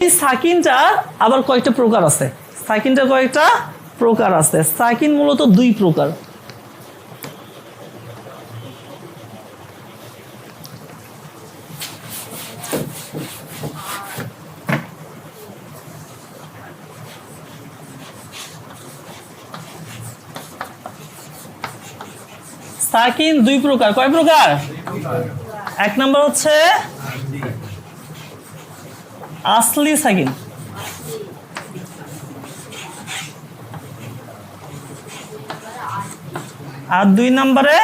এই সাকিনটা আবার কয়েকটা প্রকার আছে। সাকিনটা কয়েকটা প্রকার আছে। সাকিন মূলত দুই প্রকার। সাকিন দুই প্রকার। কয় প্রকার? এক নম্বর হচ্ছে আসলি সাকিন, আর দুই নম্বরে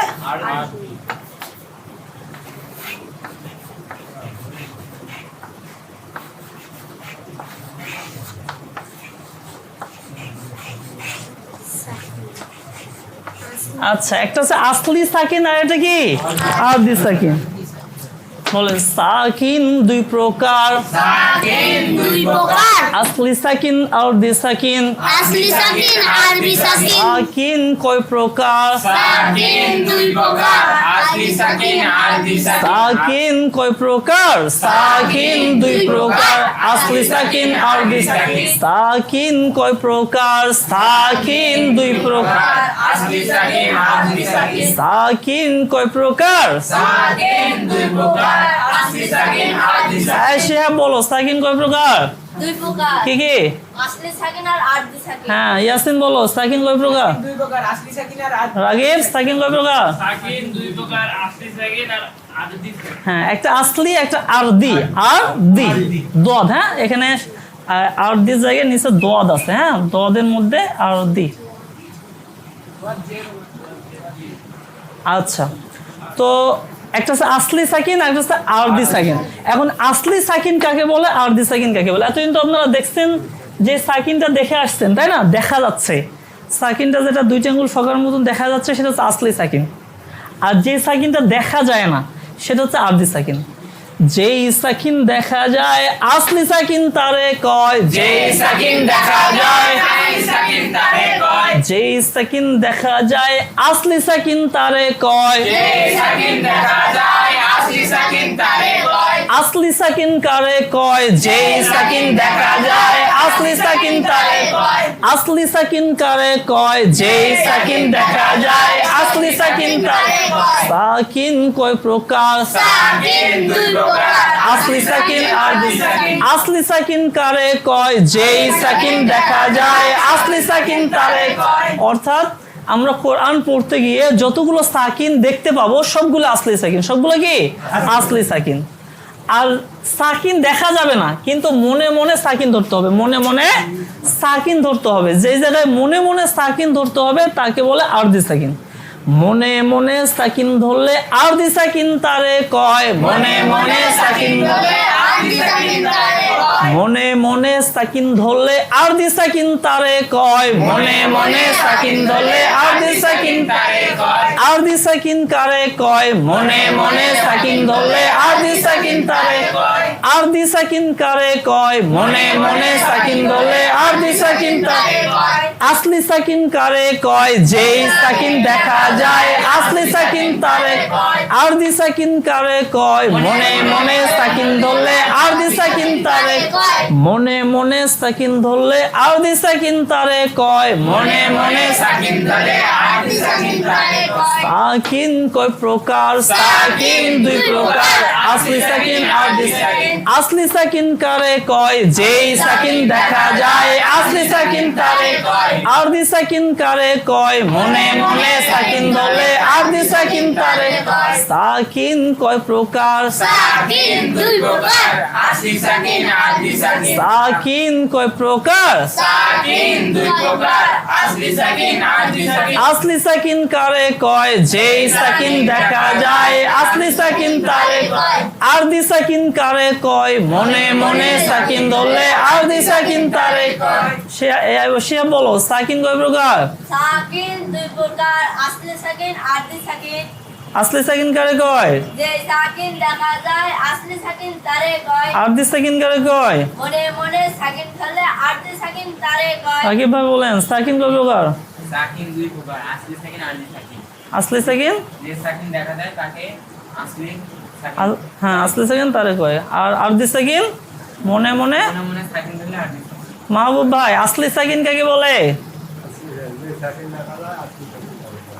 আচ্ছা, একটা হচ্ছে আসলি সাকিন আর এটা কি আরদি সাকিন। বলেন সাকিন দুই প্রকার। সাকিন দুই প্রকার। আসলি সাকিন আরদি সাকিন। আসলি সাকিন আরবি সাকিন। সাকিন কয় প্রকার? সাকিন দুই প্রকার। আসলি সাকিন আরবি সাকিন। সাকিন কয় প্রকার? সাকিন দুই প্রকার। আসলি সাকিন আরদি সাকিন। সাকিন কয় প্রকার? সাকিন দুই প্রকার। আসলি সাকিন আরবি সাকিন। সাকিন কয় প্রকার? সাকিন দুই প্রকার। আসলি সাকিন আরবি সাকিন। এসে বলো সাকিন কয় প্রকার? দুই প্রকার। কি কি? আসলি সাকিন আর আরবি সাকিন। হ্যাঁ, ইয়াসিন বলো সাকিন কয় প্রকার? দুই প্রকার আসলি সাকিন আর রাগিব সাকিন কয় প্রকার? সাকিন দুই প্রকার, আসলি সাকিন আর আরদি সাকিন। হ্যাঁ, একটা আসলি একটা আরদি। আরদি দদ, হ্যাঁ এখানে আরদির জায়গায় নিচে দদ আছে। হ্যাঁ, দদের মধ্যে আরদি। আচ্ছা, তো একটা হচ্ছে আসলি সাকিন, একটা হচ্ছে আরদি সাকিন। এখন আসলি সাকিন কাকে বলে, আরদি সাকিন কাকে বলে? এতদিন তো আপনারা দেখছেন যে সাকিনটা দেখে আসছেন, তাই না? দেখা যাচ্ছে সাকিনটা, যেটা দুইটা আঙ্গুল ফকার মতন দেখা যাচ্ছে, সেটা হচ্ছে আসলি সাকিন। আর যে সাকিনটা দেখা যায় না, সেটা হচ্ছে আরদি সাকিন। যেই সাকিন দেখা যায় আসলি সাকিন তারে কয়। যেই সাকিন দেখা যায়, সাকিন তারে কয়। যেই সাকিন দেখা যায় আসলি সাকিন তারে কয়। সাকিন দেখা যায়। আসলি সাকিন তারে কয়। আসলি সাকিন কারে কয়? যেই সাকিন দেখা যায় আসলি সাকিন তারে কয়। আসলি সাকিন কারে কয়? যেই সাকিন দেখা যায় আসলি সাকিন তারে কয়। সাকিন কয় প্রকার? সাকিন দুই প্রকার। আসলি সাকিন আরদি সাকিন। আসলি সাকিন কারে কয়? যেই সাকিন দেখা যায় আসলি সাকিন তারে কয়। অর্থাৎ আমরা কোরআন পড়তে গিয়ে যতগুলো সাকিন দেখতে পাবো সবগুলো আসলি সাকিন। সবগুলো কি আসলি সাকিন। আর সাকিন দেখা যাবে না, কিন্তু মনে মনে সাকিন ধরতে হবে। মনে মনে সাকিন ধরতে হবে। যেই জায়গায় মনে মনে সাকিন ধরতে হবে তাকে বলে আরদি সাকিন। মনে মনে সাকিন ধরলে আরদি সাকিন তারে কয়। মনে মনে সাকিন ধরলে আরবি সাকিন তারে কয়। মনে মনে সাকিন ধরলে আরদি সাকিন তারে কয়। মনে মনে সাকিন ধরলে আরদি সাকিন তারে কয়। আরদি সাকিন কারে কয়? মনে মনে সাকিন ধরলে আরদি সাকিন তারে কয়। আরদি সাকিন কারে কয়? মনে মনে সাকিন ধরলে আরদি সাকিন তারে কয়। আসলি সাকিন কারে কয়? যেই সাকিন দেখা যায় আসলি সাকিন তারে কয়। আরদি সাকিন কারে কয়? মনে মনে সাকিন ধরলে আরদি সাকিন তারে কয়। মনে মনে সাকিন ধরলে আরদি সাকিন তারে কয়। মনে মনে সাকিন ধরলে আরবি সাকিন তারে কয়। সাকিন কয় প্রকার? সাকিন দুই প্রকার। আসলি সাকিন আরদি সাকিন। আসলি সাকিন কারে কয়? যেই সাকিন দেখা যায় আসলি সাকিন তারে কয়। আরদি সাকিন কারে কয়? মনে মনে সাকিন ধরলে আরদি সাকিন তারে কয়। সাকিন কয় প্রকার? সাকিন দুই প্রকার। আসলি সাকিন আরবি সাকিন। সাকিন কয় প্রকার? সাকিন দুই প্রকার। আসলি সাকিন আরবি সাকিন। আসলি সাকিন কারে কয়? যেই সাকিন দেখা যায় আসলি সাকিন তারে কয়। আরদি সাকিন কারে কয়? মনে মনে সাকিন ধরলে আরদি সাকিন তারে কয়। সে বলো সাকিন কয় প্রকার? সাকিন দুই প্রকার। আসলি সাকিন আরবি সাকিন। আসলি সাকিন কারে কয়? যে সাকিন দেখা যায় আসলি সাকিন তারে কয়। আরদি সাকিন কারে কয়? মনে মনে সাকিন ধরলে আরবি সাকিন তারে কয়। সাকিব ভাই বলেন সাকিন কয় প্রকার? সাকিন দুই প্রকার, আসলি সাকিন আরদি সাকিন। আসলি সাকিন, যে সাকিন দেখা যায় তাকে আসলি সাকিন। হ্যাঁ আসলি সাকিন তারে কয়। আর আরদি সাকিন মনে মনে মনে মনে সাকিন ধরলে আর দিস মাহবুব ভাই আসলি সাকিন কাকে বলে?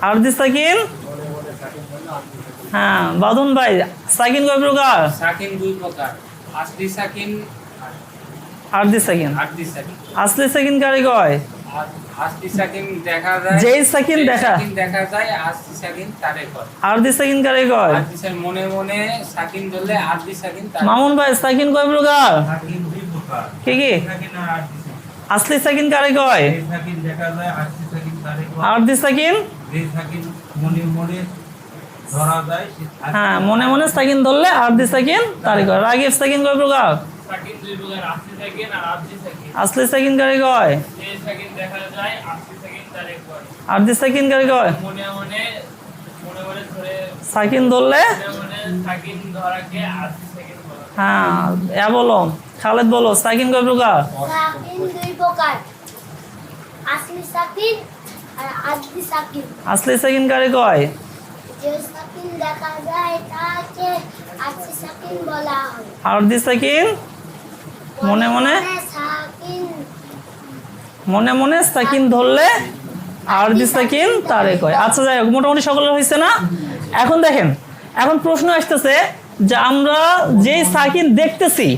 আরদি সাকিন। হ্যাঁ বাদন ভাই সাকিন কয় প্রকার? সাকিন দুই প্রকার, আসলি সাকিন, আরদি সাকিন। আরদি সাকিন। আসলি সাকিন কারে কয়? আসলি সাকিন দেখা যায়, যেই সাকিন দেখা যায়, আসলি সাকিন তারে কয়। আরদি সাকিন কারে কয়? আরদি সাকিন মনে মনে সাকিন ধরলে আরদি সাকিন তারে। মামুন ভাই সাকিন কয় প্রকার? সাকিন দুই প্রকার, কি কি? সাকিন আর আরতি সাকিন। আসলি সাকিন কারে কয়? এই সাকিন দেখা যায়, আরতি সাকিন তারে কয়। আরদি সাকিন। যে সাকিন মনে মনে ধরা যায় সে আরতি হ্যাঁ মনে মনে সাকিন ধরলে আরদি সাকিন তারে কয়। রাগিব সাকিন কয় প্রকার? সাকিন দুই প্রকার, আসলি সাকিন আর আরদি সাকিন। আসলি সাকিন কারে কয়? যে সাকিন দেখা যায়, আসলি সাকিন তারে কয়। আরদি সাকিন কারে কয়? মনে মনে ধরে, সাকিন ধরলে মনে মনে সাকিন ধরাকে আরদি সাকিন বলা হয়। হ্যাঁ বলো খালেদ বলো সাকিন কয় প্রকার? সাকিন দুই প্রকার, আসলি সাকিন আর আদি সাকিন। আসলি সাকিন কারে কয়? যে সাকিন দেখা যায় তাকে আদি সাকিন বলা হয়। আরদি সাকিন মনে মনে সাকিন মনে মনে সাকিন ধরলে আরদি সাকিন তারে কয়। আচ্ছা যাই হোক মোটামুটি সকলের হয়েছে না? এখন দেখেন এখন প্রশ্ন আসতেছে যে আমরা যেই সাকিন দেখতেছি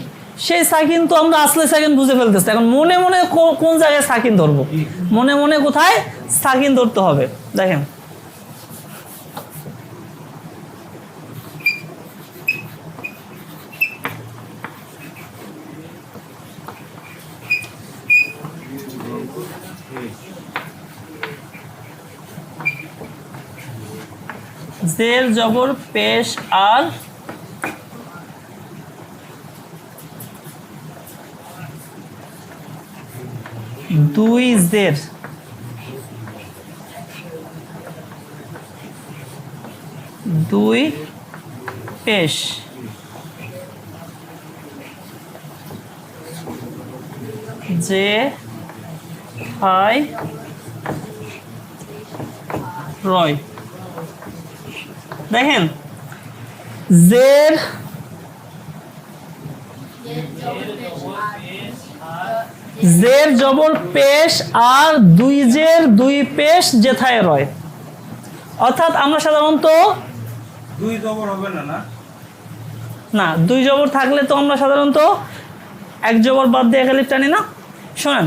সেই সাকিন তো আমরা আসলে সাকিন বুঝে ফেলতেছি, এখন মনে মনে কোন জায়গায় সাকিন ধরবো, মনে মনে কোথায় সাকিন ধরতে হবে দেখেন। জের জবর পেশ আর দুই জের দুই পেশ যে হাই রয়। দেখেন জের জের জবর পেশ আর দুই জের দুই পেশ যেথায় রয়, অর্থাৎ আমরা সাধারণত দুই জবর হবে না না না দুই জবর থাকলে তো আমরা সাধারণত এক জবর বাদ দিয়ে এক আলিফ টানি না। শোনেন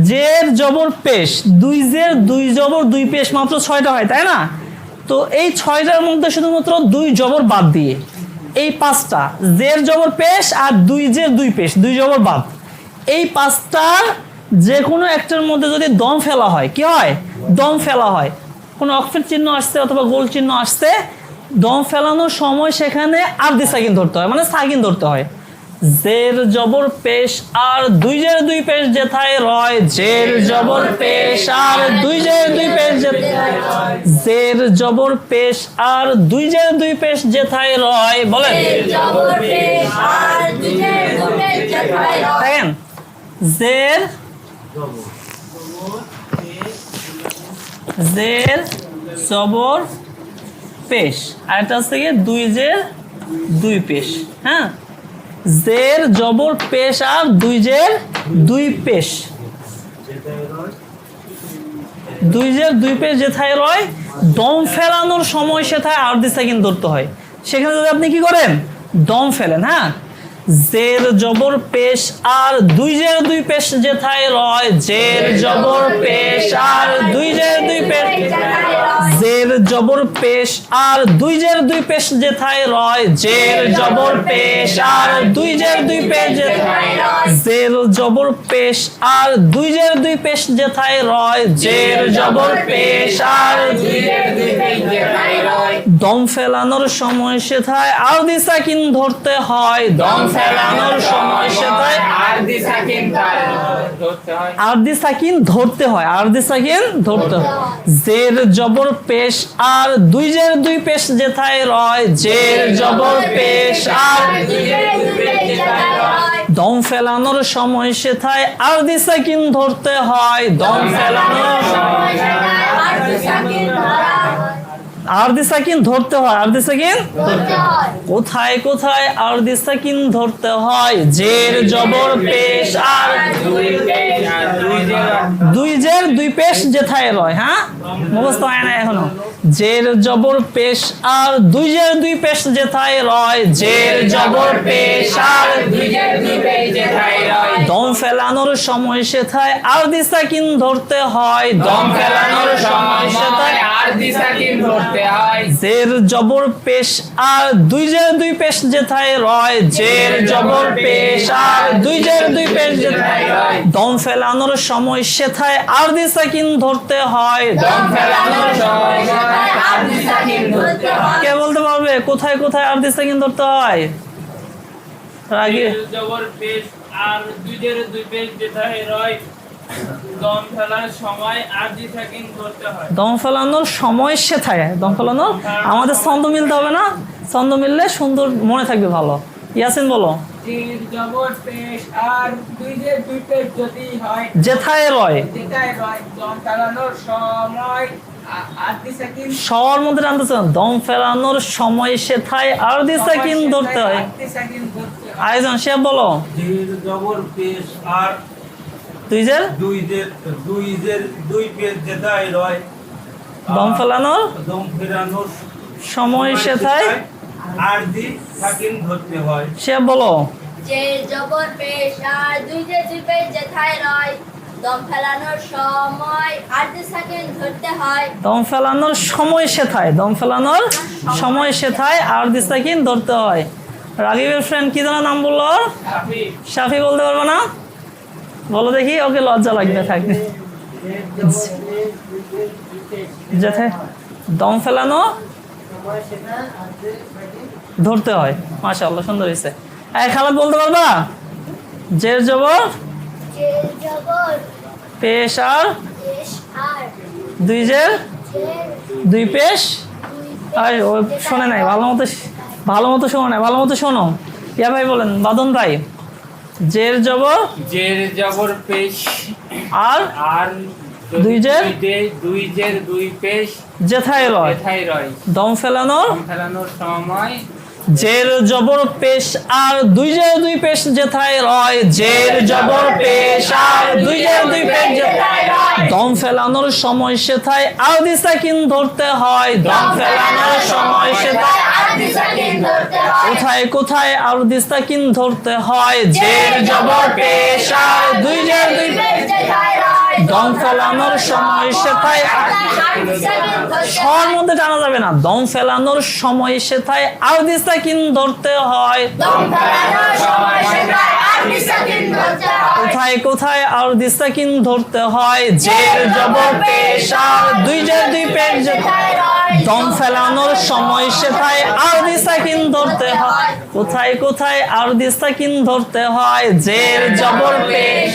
জের জবর পেশ দুই জের দুই জবর দুই পেশ মাত্র 6টা হয় তাই না? তো এই 6টার মধ্যে শুধুমাত্র দুই জবর বাদ দিয়ে এই 5টা জের জবর পেশ আর দুই জের দুই পেশ দুই জবর বাদ, এই 5টার যে কোনো একটার মধ্যে যদি দম ফেলা হয় কি হয়? দম ফেলা হয়, কোনো অক্ষর চিহ্ন আসছে অথবা গোল চিহ্ন আসছে, দম ফেলানোর সময় সেখানে আরদি সাকিন ধরতে হয়, মানে সাকিন ধরতে হয়। জের জবর পেশ আর দুই জের দুই পেশ যেথায় রয়, জের জবর পেশ আর দুই জের দুই পেশ যেথায় রয়, জের জবর পেশ আর দুই জের দুই পেশ যেথায় রয়। বলেন দেখেন জের জের জবর পেশ আর এটা হচ্ছে কি দুই জের দুই পেশ। হ্যাঁ জের জবর পেশ আর দুই জের দুই পেশ দুই জের দুই পেশ যেথায় রয়, দম ফেলানোর সময় সেথায় আরদি সাকিন ধরতে হয়। সেখানে যদি আপনি কি করেন দম ফেলেন, হ্যাঁ জের জবর পেশ আর দুই জের দুই পেশ যেথায় রয়, জের জবর পেশ আর দুই জের দুই পেশ, জের জবর পেশ আর দুই জের দুই পেশ যেথায় রয়, জের জবর পেশ আর দুই জের দুই পেশ যেথায় রয়, জের জবর পেশ আর দুই জের দুই পেশ যেথায় রয়, জের জবর পেশ আর দুই জের দুই পেশ যেথায় রয়, দম ফেলানোর সময় সেথায় আরদি সাকিন ধরতে হয়, দম ফেলানোর সময় সেথায় আরদি সাকিন তারে ধরতে হয়, আরদি সাকিন ধরতে হয়, আরদি সাকিন ধরতে হয়। জের জবর পেশ আর দুই জের দুই পেশ যেথায় রয়, জের জবর পেশ আর দুই জের দুই পেশ যেথায় রয়, দম ফেলানোর সময় সেথায় আরদি সাকিন ধরতে হয়, দম ফেলানোর সময় আরদি সাকিন ধরা হয়। আরদি সাকিন ধরতে হয়, আরদি সাকিন ধরতে হয়। কোথায় কোথায় আরদি সাকিন ধরতে হয়? জের জবর পেশ আর দুই জের দুই পেশ যেথায় রয়। হ্যাঁ, মুখস্থ হয় না এখনো। জের জবর পেশ আর দুই জের দুই পেশ যেথায় রয়, জের জবর পেশ আর দুই জের দুই পেশ যেথায় রয়। দম ফেলানোর সময় সেথায় আরদি সাকিন ধরতে হয়, দম ফেলানোর সময় সেথায় আরদি সাকিন ধরতে হয়। জের জবর পেশ আর দুই জের দুই পেশ যেথায় রয়, জের জবর পেশ আর দুই জের দুই পেশ যেথায় রয়। দম ফেলানোর সময় সেথায় আরদি সাকিন ধরতে হয়, দম ফেলানোর সময় আরদি সাকিন ধরতে হয়। কে বলতে পারবে কোথায় কোথায় আরদি সাকিন ধরতে হয়? রাগি জের জবর পেশ আর দুই জের দুই পেশ যেথায় রয়, দম ফেলার সময় আরদি সাকিন ধরতে হয়। দম ফেলানোর সময় সেথায়, দম ফেলানোর আমাদের ছন্দ মিলতে হবে না? ছন্দ মিললে সুন্দর মনে থাকবে ভালো। ইয়াসিন বলো। জের জবর পেশ আর দুই জের দুই পেশ যদি হয়, যেথায় রয়, যেটায় রয়, দম ফেলানোর সময় আরদি সাকিন সবার মধ্যে টানতেছে না। দম ফেলানোর সময় সেথায় আরদি সাকিন ধরতে হয়। আরদি সাকিন ধরতে হয়। আয়োজন সে বলো। জের জবর পেশ আর তুই যে দুই পেশ যেথায় রয়, দম ফেলানোর দম ফেরানোর সময় সেথায় আরদি সাকিন ধরতে হয়। সে বলো। যে জবর পেশ আর দুই যে দুই পেশ যেথায় রয়, দম ফেলানোর সময় আরদি সাকিন ধরতে হয়। দম ফেলানোর সময় সেথায়, দম ফেলানোর সময় সেথায় আরদি সাকিন ধরতে হয়। রাগিবের ফ্রেন্ড কি যেন নাম বললো? সাফি শাফি বলতে পারবে না? বলো দেখি, ওকে লজ্জা লাগবে থাকবে। যেথায় দম ফেলানো ধরতে হয়। মাশাআল্লাহ, সুন্দর হয়েছে। খালাত বলতে পারবা? জের জবর যে জবর পেশ আর পেশ আর দুই জের জের দুই পেশ। দুই আর ও শোনে নাই ভালো মতো, ভালো মতো শোনো নাই, ভালো মতো শোনো। ইয়া ভাই বলেন, বাদন ভাই। জের জবর জের জবর পেশ আর আর দুই জের দুই জের দুই পেশ যেথায় রয়, যেথায় রয়, দম ফেলানোর দম ফেলানোর সময় জের জবর পেশ আর দুই জের দুই পেশ যেথায় রয়, জের জবর পেশ আর দুই জের দুই পেশ যেথায় রয়। দম ফেলানোর সময় সেথায় আরদি সাকিন ধরতে হয়, দম ফেলানোর সময় সেথায় আরদি সাকিন ধরতে হয়। কোথায় কোথায় আরদি সাকিন ধরতে হয়? জের জবর পেশ আর দুই জের দুই পেশ যেথায় রয়, দম ফেলানোর সময় সেথায় আরদি সাকিন ধরতে সবার মধ্যে টানা যাবে না। দম ফেলানোর সময় সেথায় আরদি সাকিন ধরতে হয়। দম ফেলানোর সময় সেথায় আরদি সাকিন ধরতে হয়। কোথায় কোথায় আরদি সাকিন ধরতে হয়? জের জবর পেশ আর দুই জের দুই পেশ যেথায় রয়, দম ফেলানোর সময় সেথায় আরদি সাকিন ধরতে হয়। কোথায় কোথায় আরদি সাকিন ধরতে হয়? জের জবর পেশ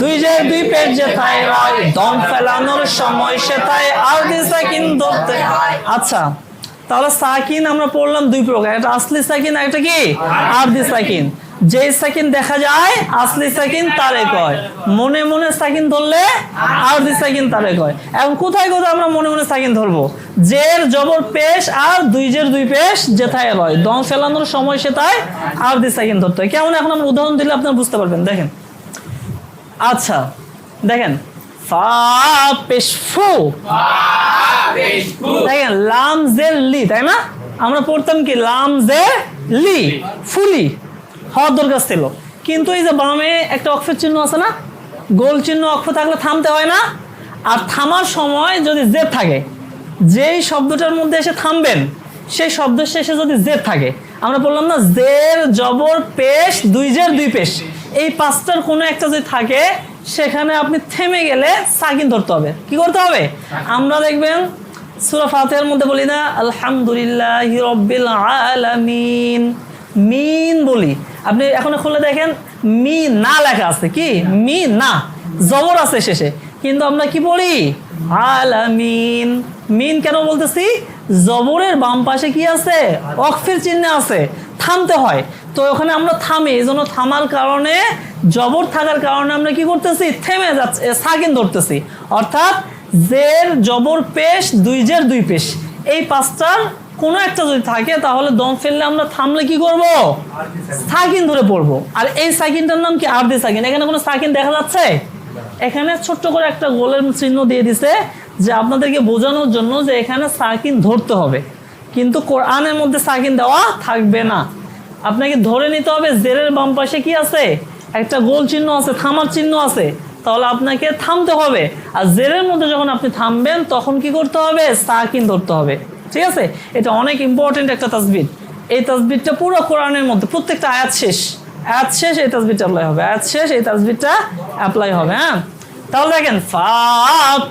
দুই জের দুই পেশ যেথায় রয়, দম ফেলানোর সময় সেথায় আরদি সাকিন ধরতে হয়। আচ্ছা, তাহলে সাকিন আমরা পড়লাম দুই প্রকার, একটা আসলি সাকিন, একটা কি আরদি সাকিন। যেই সাকিন দেখা যায় আসলি সাকিন তারে কয়, মনে মনে সাকিন ধরলে আরদি সাকিন তারে কয়। এখন কোথায় কোথায় আমরা মনে মনে সাকিন ধরবো? জের জবর পেশ আর দুই জের দুই পেশ যেথায় রয়, দম ফেলানোর সময় সেটাই আরদি সাকিন ধরতে হয়। কেমন? এখন আমরা উদাহরণ দিলে আপনারা বুঝতে পারবেন। দেখেন, আচ্ছা দেখেন, ফা পেশ ফু, দেখেন লাম জের লি, তাই না? আমরা পড়তাম কি লাম জে লি, ফুলি হওয়ার দরকার ছিল, কিন্তু এই যে বামে একটা অক্ষর চিহ্ন আছে না, গোল চিহ্ন অক্ষর থাকলে থামতে হয় না? আর থামার সময় যদি জেদ থাকে, যেই শব্দটার মধ্যে এসে থামবেন সেই শব্দের শেষে যদি জেদ থাকে, আমরা বললাম না জের জবর পেশ দুই জের দুই পেশ, এই পাঁচটার কোনো একটা যদি থাকে সেখানে আপনি থেমে গেলে সাকিন ধরতে হবে। কি করতে হবে? আমরা দেখবেন সূরা ফাতিহার মধ্যে বলি না আলহামদুলিল্লাহি রাব্বিল আলামিন, মিন বলি। আপনি এখন খুলে দেখেন মি না লেখা আছে, কি মি না, জবর আছে শেষে, কিন্তু আমরা কি বলি আলামিন। মিন কেন বলতেছি? জবরের বাম পাশে কি আছে? অক্ফের চিহ্ন আছে, থামতে হয়। তো ওখানে আমরা থামি, এই জন্য থামার কারণে, জবর থাকার কারণে আমরা কি করতেছি? থেমে যাচ্ছে, সাকিন ধরতেছি। অর্থাৎ জের জবর পেশ দুই জের দুই পেশ, এই পাঁচটার কোনো একটা যদি থাকে তাহলে দম ফেললে আমরা থামলে কি করব? সাকিন ধরে পড়বো। আর এই সাকিনটার নাম কি? আরদি সাকিন। এখানে কোনো সাকিন দেখা যাচ্ছে? এখানে ছোট্ট করে একটা গোলের চিহ্ন দিয়ে দিছে যে আপনাদেরকে বোঝানোর জন্য যে এখানে সাকিন ধরতে হবে, কিন্তু কোরআনের মধ্যে সাকিন দেওয়া থাকবে না। আপনাকে ধরে নিতে হবে জেরের বাম পাশে কি আছে? একটা গোল চিহ্ন আছে, থামার চিহ্ন আছে, তাহলে আপনাকে থামতে হবে। আর জেরের মধ্যে যখন আপনি থামবেন তখন কি করতে হবে? সাকিন ধরতে হবে। ঠিক আছে, এটা অনেক ইম্পর্টেন্ট একটা তাসবিহ। এই তাসবিহটা পুরো কোরআনের মধ্যে প্রত্যেকটা আয়াত শেষ এই তাসবিহটা অ্যাপ্লাই হবে, আয়াত শেষ এই তাসবিহটা অ্যাপ্লাই হবে। হ্যাঁ, তাহলে দেখেন ফা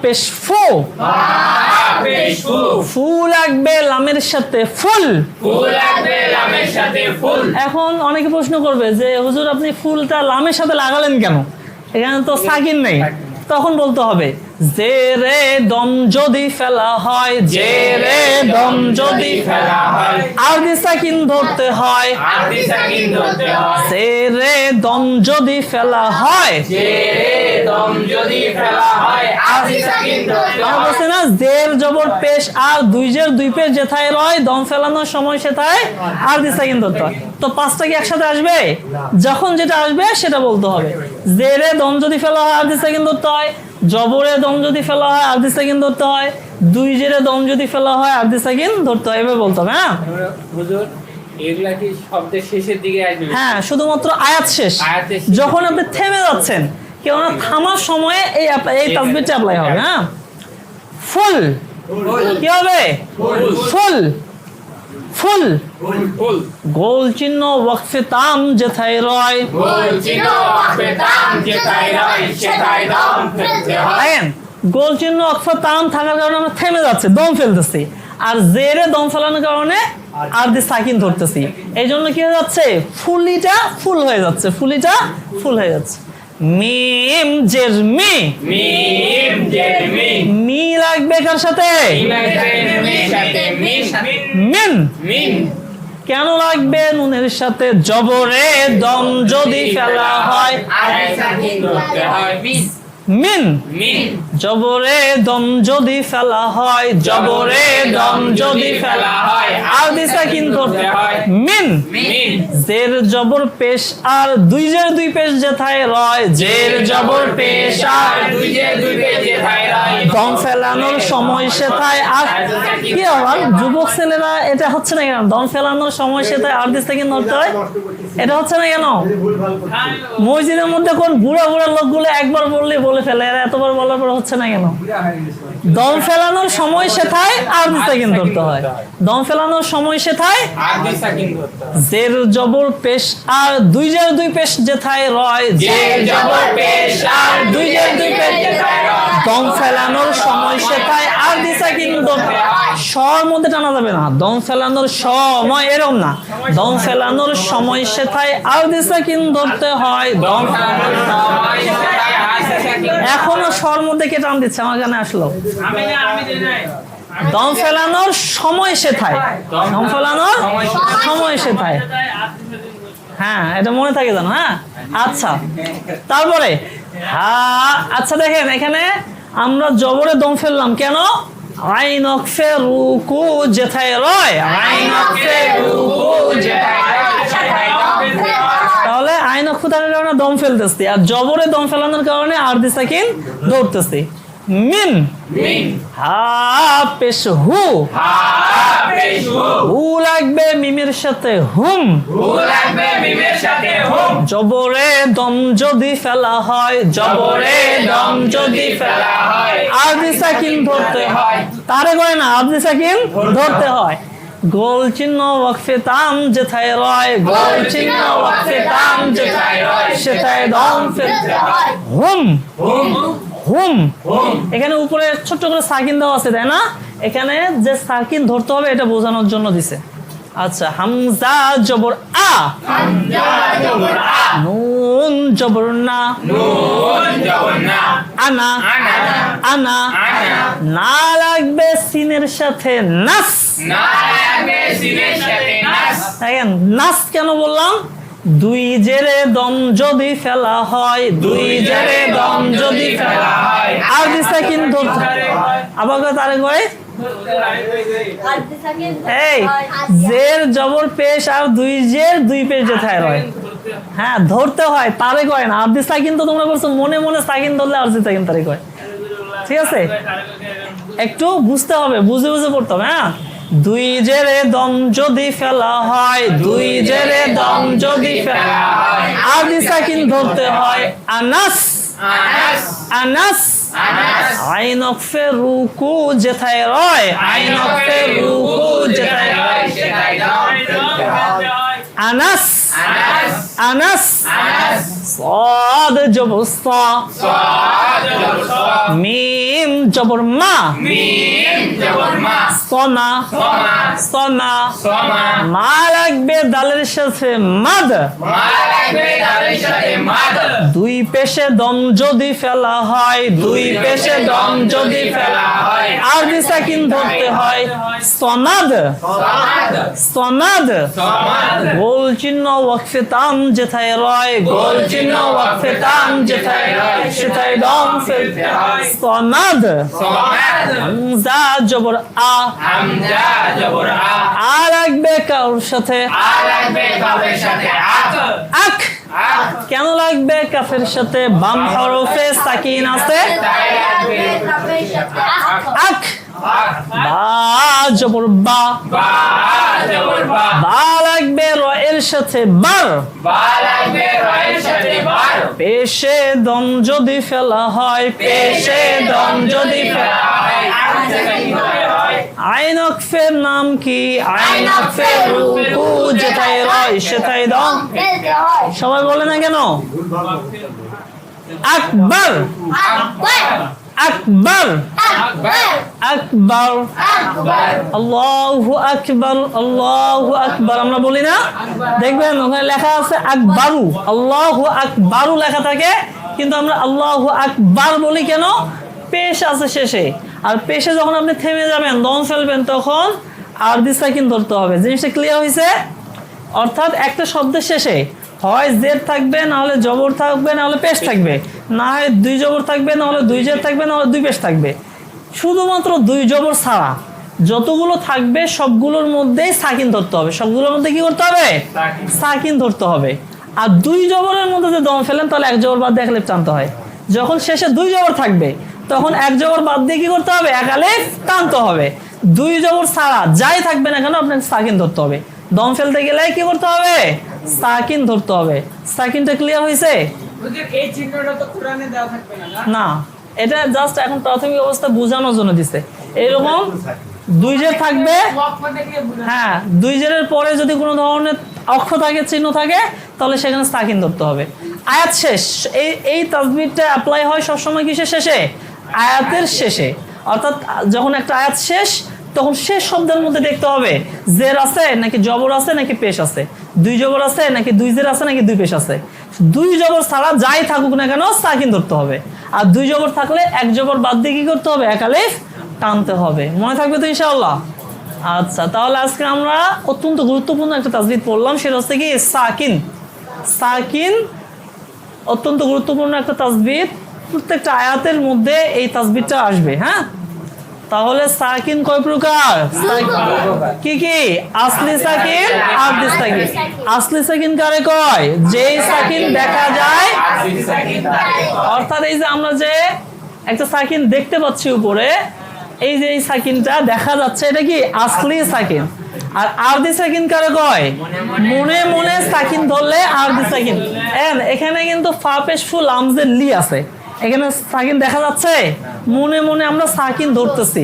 পেশ ফু, ফু লাগবে লামের সাথে ফুল, এখন অনেকে প্রশ্ন করবে যে হুজুর আপনি ফুলটা লামের সাথে লাগালেন কেন? এখানে তো সাকিন নেই। তখন বলতে হবে জেরে দম যদি ফেলা হয়, জেরে দম যদি ফেলা হয় আরদি সাকিন ধরতে হয়, জেরে দম যদি ফেলা হয়, বলছে না জের জবর পেশ আর দুই জের দুই পেশ যেথায় রয় দম ফেলানোর সময় সেথায় আরদি সাকিন ধরতে হয়। তো পাঁচটা কি একসাথে আসবে? যখন যেটা আসবে সেটা বলতে হবে। জেরে দম যদি ফেলা হয় আরদি সাকিন ধরতে হয়, জবরে দম যদি ফেলা হয় আরদি সাকিন ধরতে হয়, দুই জেরে দম যদি ফেলা হয় আরদি সাকিন ধরতে হয়, এভাবে বলতে হবে। হ্যাঁ হুজুর এগুলা কি শব্দের শেষের দিকে আসবে? হ্যাঁ, শুধুমাত্র আয়াত শেষ। যখন আপনি থেমে যাচ্ছেন, কেননা থামার সময়ে এই তাসবিহটা অ্যাপ্লাই হবে। হ্যাঁ, ফুল কি হবে? ফুল, ফুল গোল চিহ্ন ওয়াকফে তাম যেথায় রয়, দেখেন গোল চিহ্ন ওয়াকফে তাম থাকার কারণে আমরা থেমে যাচ্ছে, দম ফেলতেছি। আর জেরে দম ফেলানোর কারণে আরদি সাকিন ধরতেছি, এই জন্য কি হয়ে যাচ্ছে? ফুলিটা ফুল হয়ে যাচ্ছে, ফুলিটা ফুল হয়ে যাচ্ছে। মিম জের মি, মি লাগবে কার সাথে? মিন। কেন লাগবে? নুনের সাথে। জবরে দম যদি ফেলা হয়, মিন। জবরে দম যদি ফেলা হয়, জবরে দম যদি ফেলা হয় আরদি সাকিন ধরতে হয়, মিন। জের জবর পেশ আর দুই জের দুই পেশ যেথায় রয়, জের জবর পেশ আর দুই জের দুই পেশ যেথায় রয় দম ফেলানোর সময় সেথায়। আর কি আবার যুবক ছেলেরা এটা হচ্ছে না কেন? দম ফেলানোর সময় সেথায় আরদি সাকিন ধরতে হয়, এটা হচ্ছে না কেন? মসজিদের মধ্যে কোন বুড়া বুড়া লোকগুলো একবার বললে বলে ফেলে, এরা এতবার বলার পর হচ্ছে না কেন? দম ফেলানোর সময় সেথায় আরদি সাকিন ধরতে হয়, দম ফেলানোর সময় সেথায় জের জবর পেশ আর দুই জের দুই পেশ যেথায় রয়, জের জবর পেশ আর দুই জের দুই পেশ যেথায় রয় দম ফেলানোর সময় সেথায় আরদি সাকিন ধরতে হয়। শর মধ্যে টানা যাবে না, দম ফেলানোর সময় এরকম না, দম ফেলানোর সময় সেথায় আরদি সাকিন ধরতে হয়, দম ফেলানোর সময় সেথায় আরদি সাকিন। এখনো শর মধ্যে কে টান দিচ্ছে আমার কানে আসলো? দম ফেলানোর সময় সেথায়, দম ফেলানোর সময় সেথায়। হ্যাঁ, এটা মনে থাকে জানো? হ্যাঁ, আচ্ছা। তারপরে হ্যাঁ, আচ্ছা দেখেন এখানে আমরা জবরে দম ফেললাম কেন? আইন অকফে রুকু যেথায় রয়, আইন অকফে রুকু যেথায় রয়, তাহলে আইন অক্ষ থাকার কারণে দম ফেলতেছি, আর জবরে দম ফেলানোর কারণে আরদি সাকিন ধরতেছি। মিন হা পেশ হু, হু লাগবে মিমের সাথে হুম, জবরে দম যদি ফেলা হয়, জবরে দম যদি ফেলা হয় আরদি সাকিন ধরতে হয়, তারে করে না আরদি সাকিন ধরতে হয়। গোল চিহ্ন ওয়াকফে তাম যেথায় রয়, গোল চিহ্ন ওয়াকফে তাম যেথায় রয় সেথায় দম ফেলতে হয়। হুম, হুম, এখানে উপরে ছোট্ট করে সাকিন দেওয়া আছে তাই না? এখানে যে সাকিন ধরতে হবে এটা বোঝানোর জন্য দিছে। আচ্ছা, হামজা জবর আ, নুন জবর না, আনা, আনা, না লাগবে সিনের সাথে নাস। দেখেন নাস কেন বললাম? দুই জেরে দম যদি ফেলা হয়, দুই জেরে দম যদি ফেলা হয়, আরদি সাকিন ধরতে আবার কয় তারে কয় আরদি সাকিন এই জের জবর পেশ আর দুই জের দুই পেশ যেথায় রয়, হ্যাঁ ধরতে হয় তারে কয় না। আরদি সাকিন তো তোমরা করছো মনে মনে সাকিন ধরলে আরদি সাকিন তারে কয়। ঠিক আছে, একটু বুঝতে হবে, বুঝে বুঝে পড়তে হবে। হ্যাঁ, দুই জেরে দম যদি ফেলা হয়, দুই জেরে দম যদি ফেলা হয়, আরদি সাকিন ধরতে হয়। আনাস আনাস আইন অফে রুকু যেথায় রয়, আইন অফে রুকু যেথায় রয় সেথায় দম ফেলতে হয়। আনাস আনাস সাদ জবর সা, মিম জবর মা, সনা সনা, মা লাগবে দালের সাথে মাদ, দুই পেশে দম যদি ফেলা হয়, দুই পেশে দম যদি ফেলা হয়, আরদি সাকিন ধরতে হয়। সনাদ সনাদ গোল চিহ্ন ওয়াকফে তাম যেথায় রয়, গোল চিহ্ন ওয়াকফে তাম যেথায় রয় সেথায় দম ফেলতে হয়। সনাদ হামজা জবর আ, আ লাগবে কারোর সাথে, আক কেন লাগবে কাফের সাথে, বাম হরফে সাকিন আছে, আক বা জবর বা, বা লাগবে রয়ের সাথে বার, পেশে দম যদি ফেলা হয়, পেশে দম যদি ফেলা হয়, আইন অকফের নাম কি, আইন অকফের রুকু যেথায় রয় সেথায় দম। সবাই বলে না কেন? আকবার আকবার আকবার, আল্লাহু আকবার আল্লাহু আকবার আমরা বলি না? দেখবেন ওখানে লেখা আছে আকবারু, আল্লাহু আকবারু লেখা থাকে, কিন্তু আমরা আল্লাহু আকবার বলি কেন? পেশ আছে শেষে, আর পেশে যখন আপনি থেমে যাবেন দম ফেলবেন তখন আরদি সাকিন ধরতে হবে। জিনিসটা ক্লিয়ার হয়েছে? অর্থাৎ একটা শব্দের শেষে হয় জের থাকবে, না হলে জবর থাকবে, না হলে পেশ থাকবে, না হয় দুই জবর থাকবে, না হলে দুই জের থাকবে, না হলে দুই পেশ থাকবে। শুধুমাত্র দুই জবর ছাড়া যতগুলো থাকবে সবগুলোর মধ্যেই সাকিন ধরতে হবে, সবগুলোর মধ্যে কি করতে হবে? সাকিন ধরতে হবে। আর দুই জবরের মধ্যে যে দম ফেলেন তাহলে এক জবর বাদ দিয়ে এক আলিফ টানতে হয়। যখন শেষে দুই জবর থাকবে তখন এক জবর বাদ দিয়ে কি করতে হবে? এক আলিফ টানতে হবে। দুই জবর ছাড়া যাই থাকবে না কেন আপনাকে সাকিন ধরতে হবে। দম ফেলতে গেলে কি করতে হবে? সাকিন ধরতে হবে। সাকিনটা ক্লিয়ার হয়েছে? এই চিহ্নটা তো কোরআনে দেওয়া থাকবে না। না, এটা জাস্ট এখন প্রাথমিক অবস্থা বোঝানোর জন্য দিছে। এরকম দুই জের থাকবে, হ্যাঁ দুই জেরের পরে যদি কোনো ধরনের অক্ষর থাকে, চিহ্ন থাকে, তাহলে সেখানে সাকিন ধরতে হবে। আয়াত শেষ, এই তাসবিহটা অ্যাপ্লাই হয় সবসময় কিসের শেষে? আয়াতের শেষে। অর্থাৎ যখন একটা আয়াত শেষ তখন শেষ শব্দের মধ্যে দেখতে হবে জের আছে নাকি জবর আছে নাকি পেশ আছে, দুই জবর আছে নাকি দুই জের আছে নাকি দুই পেশ আছে। দুই জবর ছাড়া যাই থাকুক না কেন সাকিন ধরতে হবে। আর দুই জবর থাকলে এক জবর বাদ দিয়ে কি করতে হবে? এক আলিফ টানতে হবে। মনে থাকবে তো ইনশাআল্লাহ? আচ্ছা, তাহলে আজকে আমরা অত্যন্ত গুরুত্বপূর্ণ একটা তাসবিহ পড়লাম, সেটা হচ্ছে কি সাকিন। সাকিন অত্যন্ত গুরুত্বপূর্ণ একটা তাসবিহ, প্রত্যেকটা আয়াতের মধ্যে এই তাসবিহটা আসবে। হ্যাঁ, তাহলে সাকিন কয় প্রকার? কি কি? আসলি সাকিন, আরদি সাকিন। আসলি সাকিন কারে কয়? যেই সাকিন দেখা যায়, অর্থাৎ এই যে আমরা যে একটা সাকিন দেখতে পাচ্ছি উপরে, এই যে এই সাকিনটা দেখা যাচ্ছে, এটা কি আসলি সাকিন। আর আরদি সাকিন কারে কয়? মনে মনে সাকিন ধরলে আরদি সাকিন। এখানে কিন্তু ফা পেশ ফু লামজের লি আছে, এখানে সাকিন দেখা যাচ্ছে, মনে মনে আমরা সাকিন ধরতেছি,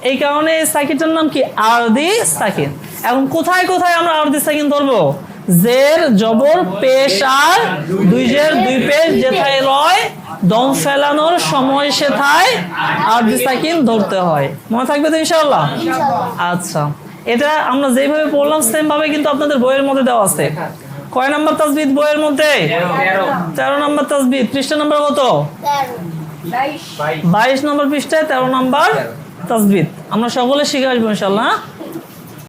এই কারণে এই সাকিনটার নাম কি? আরদি সাকিন। এখন কোথায় কোথায় আমরা আরদি সাকিন ধরবো? জের জবর পেশ আর দুই জের দুই পেশ যেথায় রয় দম ফেলানোর সময় সেথায় আরদি সাকিন ধরতে হয়। মনে থাকবে তো ইনশাআল্লাহ? আচ্ছা, এটা আমরা যেভাবে পড়লাম সেম ভাবে কিন্তু আপনাদের বইয়ের মধ্যে দেওয়া আছে। কয় নাম্বার তাসবিহ বইয়ের মধ্যে? 13 নম্বর তাসবিহ। পৃষ্ঠা নাম্বার কত? 22 নম্বর পৃষ্ঠায় 13 নম্বর তাসবিহ। আমরা সকলে শিখে আসবো ইনশাআল্লাহ।